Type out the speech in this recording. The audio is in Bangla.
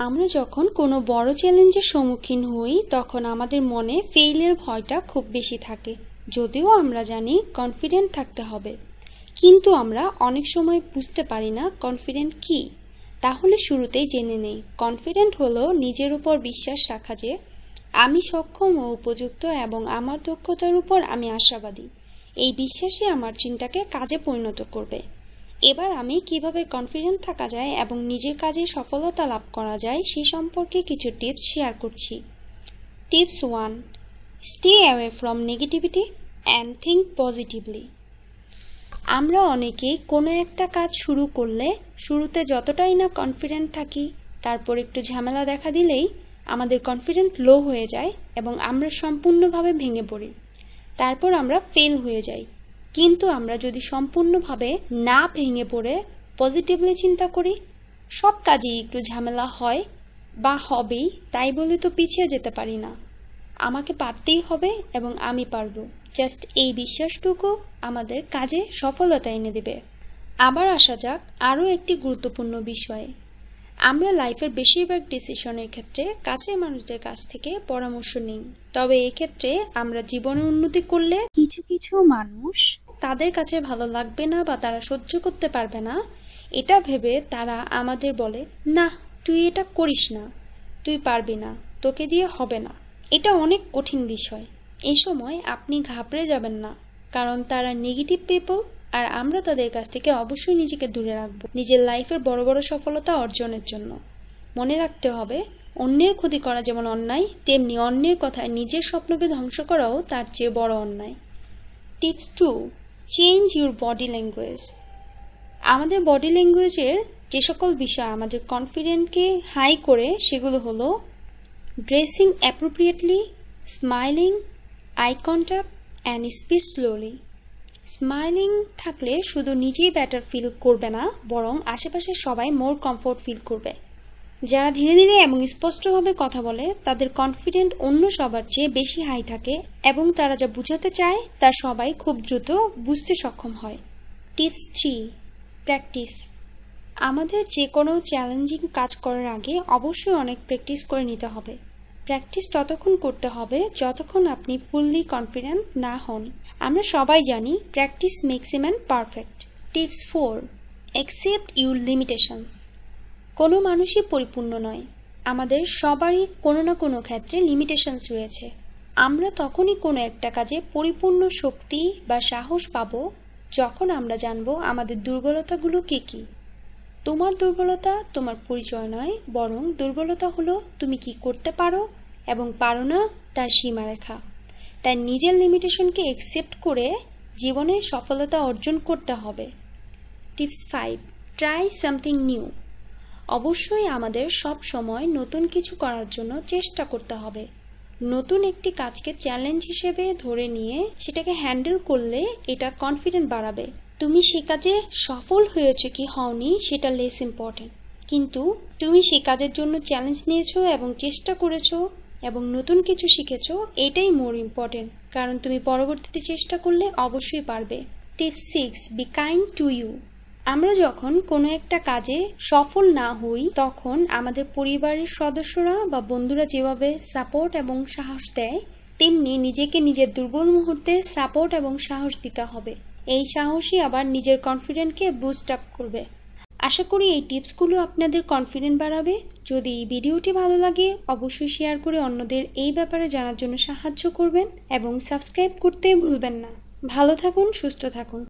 আমরা যখন কোনো বড় চ্যালেঞ্জের সম্মুখীন হই তখন আমাদের মনে ফেইলের ভয়টা খুব বেশি থাকে। যদিও আমরা জানি কনফিডেন্ট থাকতে হবে, কিন্তু আমরা অনেক সময় বুঝতে পারি না কনফিডেন্ট কি। তাহলে শুরুতেই জেনে নেই, কনফিডেন্ট হলো নিজের উপর বিশ্বাস রাখা যে আমি সক্ষম ও উপযুক্ত এবং আমার দক্ষতার উপর আমি আশাবাদী। এই বিশ্বাসই আমার চিন্তাকে কাজে পরিণত করবে। এবার আমি কিভাবে কনফিডেন্ট থাকা যায় এবং নিজের কাজে সফলতা লাভ করা যায় সে সম্পর্কে কিছু টিপস শেয়ার করছি। Tips 1, stay away from negativity and think positively. আমরা অনেকেই কোনো একটা কাজ শুরু করলে শুরুতে যতটাই না কনফিডেন্ট থাকি, তারপর একটু ঝামেলা দেখা দিলেই আমাদের কনফিডেন্ট লো হয়ে যায় এবং আমরা সম্পূর্ণভাবে ভেঙে পড়ি। তারপর আমরা ফেল হয়ে যাই। কিন্তু আমরা যদি সম্পূর্ণভাবে না ভেঙে পড়ে পজিটিভলি চিন্তা করি, সব কাজেই একটু ঝামেলা হয় বা হবেই, তাই বলে তো পিছিয়ে যেতে পারি না। আমাকে পারতেই হবে এবং আমি পারবো, জাস্ট এই বিশ্বাসটুকু আমাদের কাজে সফলতা এনে দেবে। আবার আসা যাক আরও একটি গুরুত্বপূর্ণ বিষয়ে। আমরা লাইফের বেশিরভাগ ডিসিশনের ক্ষেত্রে কাছের মানুষদের কাছ থেকে পরামর্শ নিই। তবে এক্ষেত্রে আমরা জীবনে উন্নতি করলে কিছু কিছু মানুষ তাদের কাছে ভালো লাগবে না বা তারা সহ্য করতে পারবে না, এটা ভেবে তারা আমাদের বলে, না তুই এটা করিস না, তুই পারবি না, তোকে দিয়ে হবে না। এটা অনেক কঠিন বিষয়। এই সময় আপনি ঘাবড়ে যাবেন না, কারণ তারা নেগেটিভ পিপল আর আমরা তাদের কাছ থেকে অবশ্যই নিজেকে দূরে রাখবো নিজের লাইফের বড় বড় সফলতা অর্জনের জন্য। মনে রাখতে হবে, অন্যের ক্ষতি করা যেমন অন্যায়, তেমনি অন্যের কথায় নিজের স্বপ্নকে ধ্বংস করাও তার চেয়ে বড় অন্যায়। Tips 2, change your body language. আমাদের বডি ল্যাঙ্গুয়েজের যে সকল বিষয় আমাদের কনফিডেন্টকে হাই করে সেগুলো হলো dressing appropriately, smiling, eye contact and speech slowly. Smiling থাকলে শুধু নিজেই বেটার ফিল করবে না, বরং আশেপাশের সবাই মোর কমফোর্ট ফিল করবে। যারা ধীরে ধীরে এবং স্পষ্টভাবে কথা বলে তাদের কনফিডেন্ট অন্য সবার চেয়ে বেশি হাই থাকে এবং তারা যা বোঝাতে চায় তা সবাই খুব দ্রুত বুঝতে সক্ষম হয়। Tips 3, practice. আমাদের যে কোনো চ্যালেঞ্জিং কাজ করার আগে অবশ্যই অনেক প্র্যাকটিস করে নিতে হবে। প্র্যাকটিস ততক্ষণ করতে হবে যতক্ষণ আপনি ফুললি কনফিডেন্ট না হন। আমরা সবাই জানি practice makes a man perfect. Tips 4, accept your limitations. কোনো মানুষই পরিপূর্ণ নয়। আমাদের সবারই কোনো না কোনো ক্ষেত্রে লিমিটেশনস রয়েছে। আমরা তখনই কোনো একটা কাজে পরিপূর্ণ শক্তি বা সাহস পাবো যখন আমরা জানবো আমাদের দুর্বলতাগুলো কী কী। তোমার দুর্বলতা তোমার পরিচয় নয়, বরং দুর্বলতা হলো তুমি কি করতে পারো এবং পারো না তার সীমারেখা। তাই নিজের লিমিটেশনকে অ্যাকসেপ্ট করে জীবনে সফলতা অর্জন করতে হবে। Tips 5, try something new. অবশ্যই আমাদের সব সময় নতুন কিছু করার জন্য চেষ্টা করতে হবে। নতুন একটি কাজকে চ্যালেঞ্জ হিসেবে ধরে নিয়ে সেটাকে হ্যান্ডেল করলে এটা কনফিডেন্ট বাড়াবে। তুমি সে কাজে সফল হয়েছো কি হওনি সেটা লেস ইম্পর্টেন্ট, কিন্তু তুমি সে কাজের জন্য চ্যালেঞ্জ নিয়েছো এবং চেষ্টা করেছো এবং নতুন কিছু শিখেছো, এটাই মোর ইম্পর্টেন্ট, কারণ তুমি পরবর্তীতে চেষ্টা করলে অবশ্যই পারবে। Tips 6, be kind to you. আমরা যখন কোনো একটা কাজে সফল না হই তখন আমাদের পরিবারের সদস্যরা বা বন্ধুরা যেভাবে সাপোর্ট এবং সাহস দেয়, তেমনি নিজেকে নিজের দুর্বল মুহূর্তে সাপোর্ট এবং সাহস দিতে হবে। এই সাহসই আবার নিজের কনফিডেন্টকে বুস্ট আপ করবে। আশা করি এই টিপসগুলো আপনাদের কনফিডেন্ট বাড়াবে। যদি এই ভিডিওটি ভালো লাগে অবশ্যই শেয়ার করে অন্যদের এই ব্যাপারে জানার জন্য সাহায্য করবেন এবং সাবস্ক্রাইব করতে ভুলবেন না। ভালো থাকুন, সুস্থ থাকুন।